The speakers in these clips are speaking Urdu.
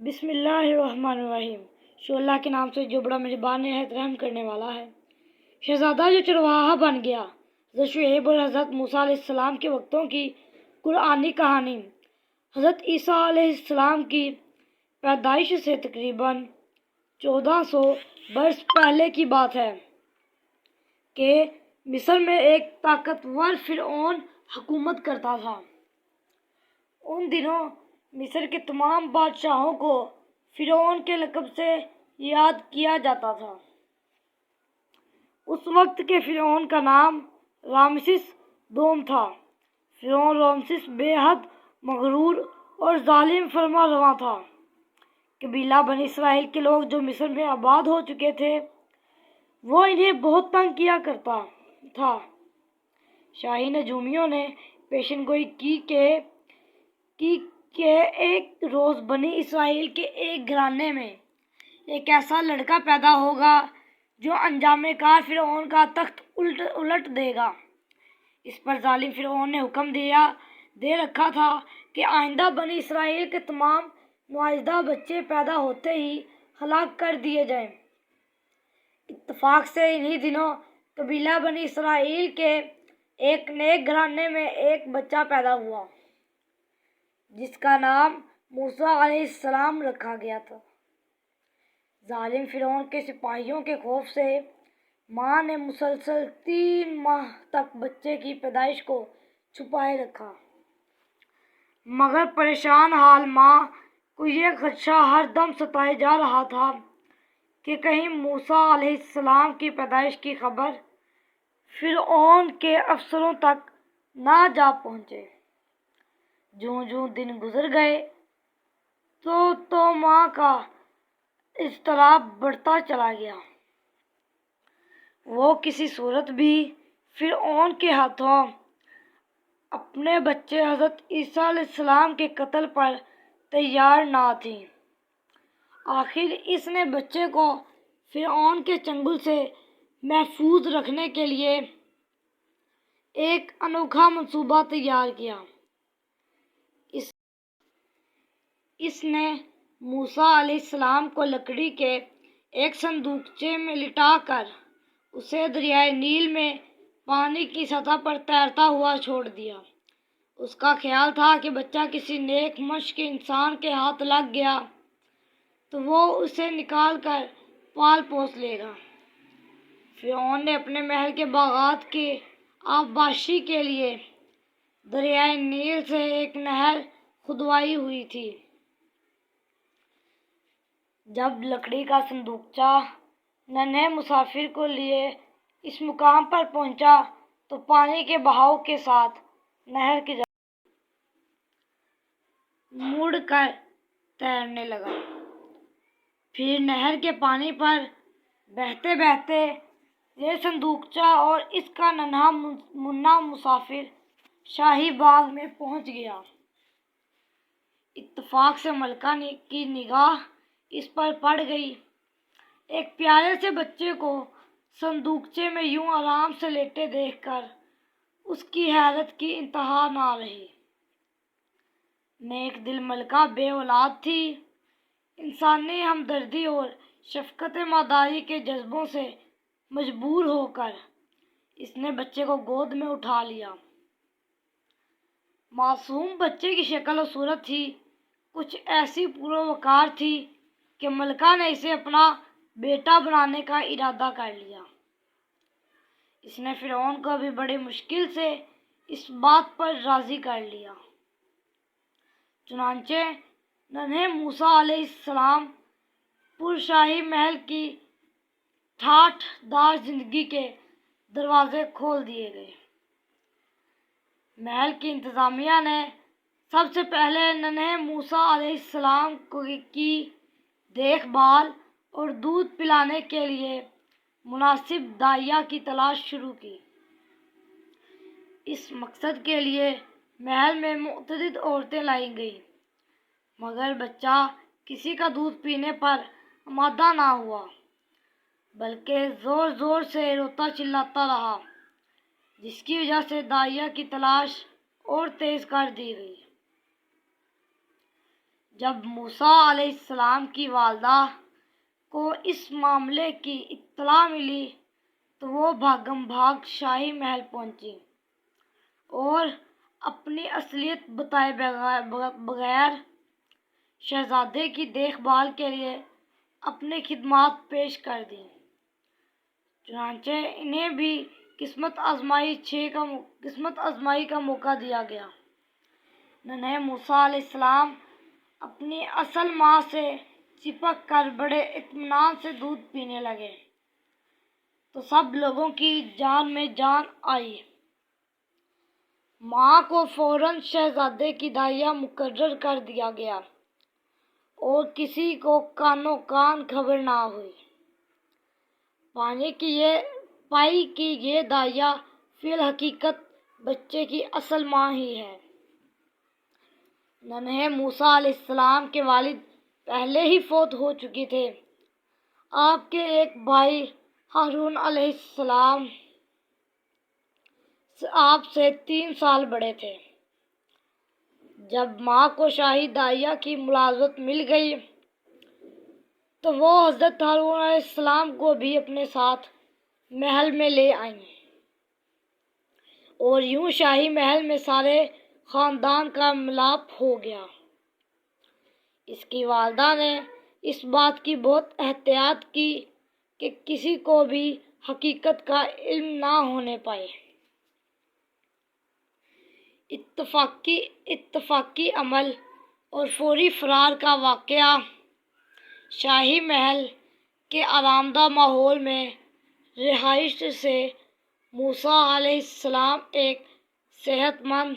بسم اللہ الرحمن الرحیم۔ شو اللہ کے نام سے جو بڑا مہربان نہایت رحم کرنے والا ہے۔ شہزادہ جو چرواہا بن گیا، حضرت شعیب اور حضرت موسیٰ علیہ السلام کے وقتوں کی قرآنی کہانی۔ حضرت عیسیٰ علیہ السلام کی پیدائش سے تقریباً 1400 برس پہلے کی بات ہے کہ مصر میں ایک طاقتور فرعون حکومت کرتا تھا۔ ان دنوں مصر کے تمام بادشاہوں کو فرعون کے لقب سے یاد کیا جاتا تھا۔ اس وقت کے فرعون کا نام رامسس دوم تھا۔ فرعون رامسس بے حد مغرور اور ظالم فرما رواں تھا۔ قبیلہ بنی اسرائیل کے لوگ جو مصر میں آباد ہو چکے تھے، وہ انہیں بہت تنگ کیا کرتا تھا۔ شاہی نجومیوں نے پیشن گوئی کی کہ ایک روز بنی اسرائیل کے ایک گھرانے میں ایک ایسا لڑکا پیدا ہوگا جو انجام کار فرعون کا تخت الٹ دے گا۔ اس پر ظالم فرعون نے حکم دے رکھا تھا کہ آئندہ بنی اسرائیل کے تمام نوزائیدہ بچے پیدا ہوتے ہی ہلاک کر دیے جائیں۔ اتفاق سے انہی دنوں قبیلہ بنی اسرائیل کے ایک نیک گھرانے میں ایک بچہ پیدا ہوا جس کا نام موسیٰ علیہ السلام رکھا گیا تھا۔ ظالم فرعون کے سپاہیوں کے خوف سے ماں نے مسلسل 3 ماہ تک بچے کی پیدائش کو چھپائے رکھا، مگر پریشان حال ماں کو یہ خدشہ ہر دم ستائے جا رہا تھا کہ کہیں موسیٰ علیہ السلام کی پیدائش کی خبر فرعون کے افسروں تک نہ جا پہنچے۔ جوں جوں دن گزر گئے تو ماں کا اضطراب بڑھتا چلا گیا۔ وہ کسی صورت بھی فرعون کے ہاتھوں اپنے بچے حضرت عیسیٰ علیہ السلام کے قتل پر تیار نہ تھی۔ آخر اس نے بچے کو فرعون کے چنگل سے محفوظ رکھنے کے لیے ایک انوکھا منصوبہ تیار کیا۔ اس نے موسیٰ علیہ السلام کو لکڑی کے ایک صندوقچے میں لٹا کر اسے دریائے نیل میں پانی کی سطح پر تیرتا ہوا چھوڑ دیا۔ اس کا خیال تھا کہ بچہ کسی نیک منش کے انسان کے ہاتھ لگ گیا تو وہ اسے نکال کر پال پوس لے گا۔ فرعون نے اپنے محل کے باغات کی آبپاشی کے لیے دریائے نیل سے ایک نہر کھدوائی ہوئی تھی۔ جب لکڑی کا صندوقچہ ننھے مسافر کو لیے اس مقام پر پہنچا تو پانی کے بہاؤ کے ساتھ نہر کی جگہ مڑ کر تیرنے لگا۔ پھر نہر کے پانی پر بہتے بہتے یہ صندوقچہ اور اس کا ننھا منا مسافر شاہی باغ میں پہنچ گیا۔ اتفاق سے ملکہ کی نگاہ اس پر پڑ گئی۔ ایک پیارے سے بچے کو صندوقچے میں یوں آرام سے لیٹے دیکھ کر اس کی حیرت کی انتہا نہ رہی۔ نیک دل ملکہ بے اولاد تھی۔ انسانی ہمدردی اور شفقت مادری کے جذبوں سے مجبور ہو کر اس نے بچے کو گود میں اٹھا لیا۔ معصوم بچے کی شکل و صورت ہی کچھ ایسی پروقار تھی کہ ملکہ نے اسے اپنا بیٹا بنانے کا ارادہ کر لیا۔ اس نے فرعون کو بھی بڑی مشکل سے اس بات پر راضی کر لیا۔ چنانچہ ننھے موسیٰ علیہ السلام پرشاہی محل کی ٹھاٹھ دار زندگی کے دروازے کھول دیے گئے۔ محل کی انتظامیہ نے سب سے پہلے ننھے موسیٰ علیہ السلام کی دیکھ بھال اور دودھ پلانے کے لیے مناسب دائیا کی تلاش شروع کی۔ اس مقصد کے لیے محل میں متعدد عورتیں لائی گئیں، مگر بچہ کسی کا دودھ پینے پر آمادہ نہ ہوا، بلکہ زور زور سے روتا چلاتا رہا، جس کی وجہ سے دائیا کی تلاش اور تیز کر دی گئی۔ جب موسیٰ علیہ السلام کی والدہ کو اس معاملے کی اطلاع ملی تو وہ بھاگم بھاگ شاہی محل پہنچی اور اپنی اصلیت بتائے بغیر شہزادے کی دیکھ بھال کے لیے اپنی خدمات پیش کر دیں۔ چنانچہ انہیں بھی قسمت آزمائی کا موقع دیا گیا۔ ننھے موسیٰ علیہ السلام اپنی اصل ماں سے چپک کر بڑے اطمینان سے دودھ پینے لگے تو سب لوگوں کی جان میں جان آئی۔ ماں کو فوراً شہزادے کی دائیا مقرر کر دیا گیا اور کسی کو کانوں کان خبر نہ ہوئی۔ پائی کہ یہ دائیا فی الحقیقت بچے کی اصل ماں ہی ہے۔ ننھے موسیٰ علیہ السلام کے والد پہلے ہی فوت ہو چکے تھے۔ آپ کے ایک بھائی ہارون علیہ السلام آپ سے 3 سال بڑے تھے۔ جب ماں کو شاہی دائیا کی ملازمت مل گئی تو وہ حضرت ہارون علیہ السلام کو بھی اپنے ساتھ محل میں لے آئیں اور یوں شاہی محل میں سارے خاندان کا ملاپ ہو گیا۔ اس کی والدہ نے اس بات کی بہت احتیاط کی کہ کسی کو بھی حقیقت کا علم نہ ہونے پائے۔ اتفاقی عمل اور فوری فرار کا واقعہ شاہی محل کے آرامدہ ماحول میں رہائش سے موسیٰ علیہ السلام ایک صحت مند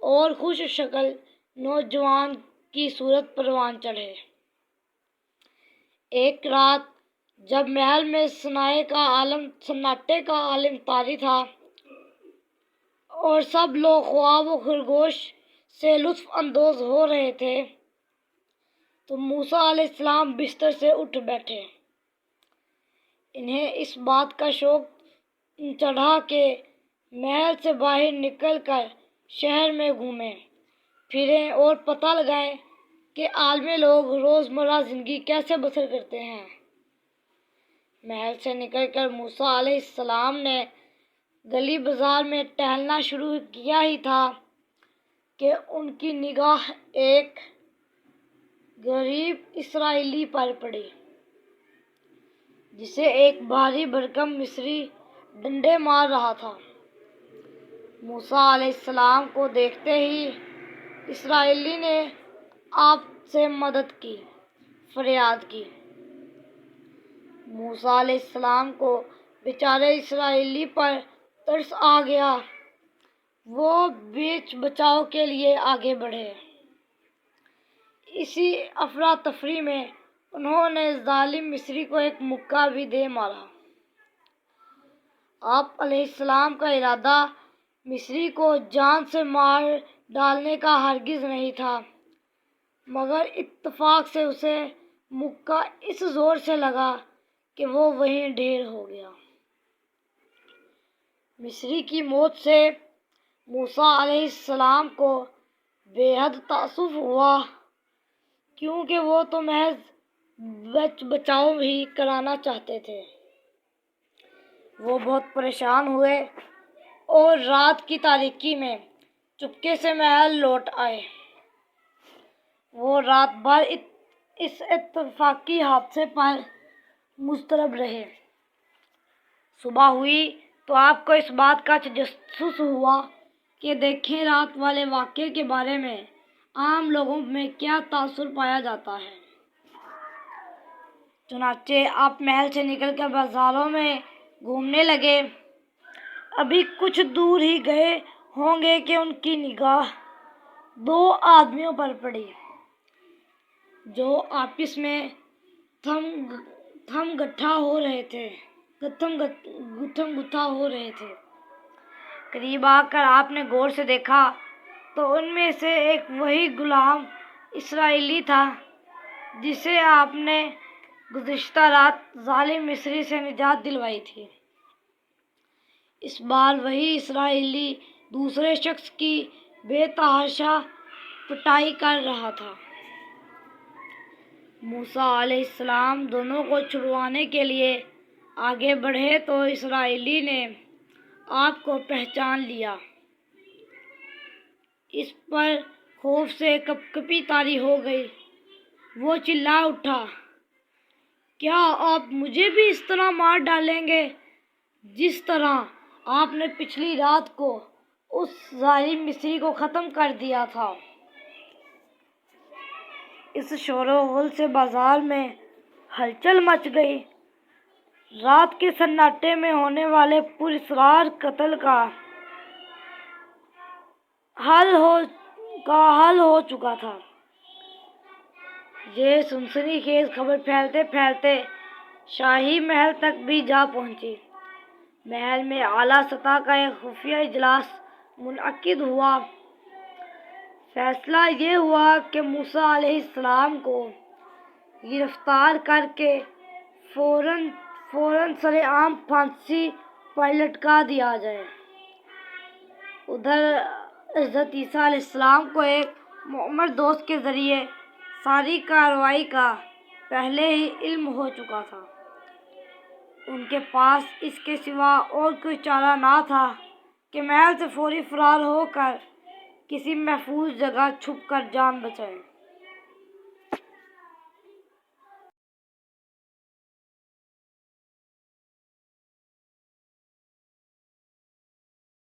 اور خوش شکل نوجوان کی صورت پروان چڑھے۔ ایک رات جب محل میں سناٹے کا عالم طاری تھا اور سب لوگ خواب و خرگوش سے لطف اندوز ہو رہے تھے تو موسیٰ علیہ السلام بستر سے اٹھ بیٹھے۔ انہیں اس بات کا شوق چڑھا کہ محل سے باہر نکل کر شہر میں گھومیں پھریں اور پتہ لگائیں کہ عالمی لوگ روزمرہ زندگی کیسے بسر کرتے ہیں۔ محل سے نکل کر موسیٰ علیہ السلام نے گلی بازار میں ٹہلنا شروع کیا ہی تھا کہ ان کی نگاہ ایک غریب اسرائیلی پر پڑی جسے ایک بھاری بھرکم مصری ڈنڈے مار رہا تھا۔ موسیٰ علیہ السلام کو دیکھتے ہی اسرائیلی نے آپ سے مدد کی فریاد کی۔ موسیٰ علیہ السلام کو بیچارے اسرائیلی پر ترس آ گیا۔ وہ بیچ بچاؤ کے لیے آگے بڑھے۔ اسی افراتفری میں انہوں نے ظالم مصری کو ایک مکہ بھی دے مارا۔ آپ علیہ السلام کا ارادہ مصری کو جان سے مار ڈالنے کا ہرگز نہیں تھا، مگر اتفاق سے اسے مکہ اس زور سے لگا کہ وہ وہیں ڈھیر ہو گیا۔ مصری کی موت سے موسیٰ علیہ السلام کو بے حد تأسف ہوا کیونکہ وہ تو محض بچاؤ ہی کرانا چاہتے تھے۔ وہ بہت پریشان ہوئے اور رات کی تاریکی میں چپکے سے محل لوٹ آئے۔ وہ رات بھر اس اتفاقی حادثے پر مضطرب رہے۔ صبح ہوئی تو آپ کو اس بات کا تجسس ہوا کہ دیکھیں رات والے واقعے کے بارے میں عام لوگوں میں کیا تاثر پایا جاتا ہے۔ چنانچہ آپ محل سے نکل کر بازاروں میں گھومنے لگے۔ ابھی کچھ دور ہی گئے ہوں گے کہ ان کی نگاہ 2 آدمیوں پر پڑی جو آپس میں گتھم گٹھا ہو رہے تھے۔ قریب آ کر آپ نے غور سے دیکھا تو ان میں سے ایک وہی غلام اسرائیلی تھا جسے آپ نے گزشتہ رات ظالم مصری سے نجات دلوائی تھی۔ اس بار وہی اسرائیلی دوسرے شخص کی بے تحاشا پٹائی کر رہا تھا۔ موسیٰ علیہ السلام دونوں کو چھڑوانے کے لیے آگے بڑھے تو اسرائیلی نے آپ کو پہچان لیا۔ اس پر خوف سے کپکپی طاری ہو گئی۔ وہ چلا اٹھا، کیا آپ مجھے بھی اس طرح مار ڈالیں گے جس طرح آپ نے پچھلی رات کو اس ظالم مصری کو ختم کر دیا تھا؟ اس شور و غل سے بازار میں ہلچل مچ گئی۔ رات کے سناٹے میں ہونے والے پراسرار قتل کا حل ہو چکا تھا۔ یہ سنسنی خیز خبر پھیلتے پھیلتے شاہی محل تک بھی جا پہنچی۔ محل میں اعلیٰ سطح کا ایک خفیہ اجلاس منعقد ہوا۔ فیصلہ یہ ہوا کہ موسیٰ علیہ السلام کو گرفتار کر کے فوراً سرعام پھانسی پر لٹکا دیا جائے۔ ادھر حضرت عیسیٰ علیہ السلام کو ایک مؤمر دوست کے ذریعے ساری کارروائی کا پہلے ہی علم ہو چکا تھا۔ ان کے پاس اس کے سوا اور کوئی چارہ نہ تھا کہ محل سے فوری فرار ہو کر کسی محفوظ جگہ چھپ کر جان بچائیں۔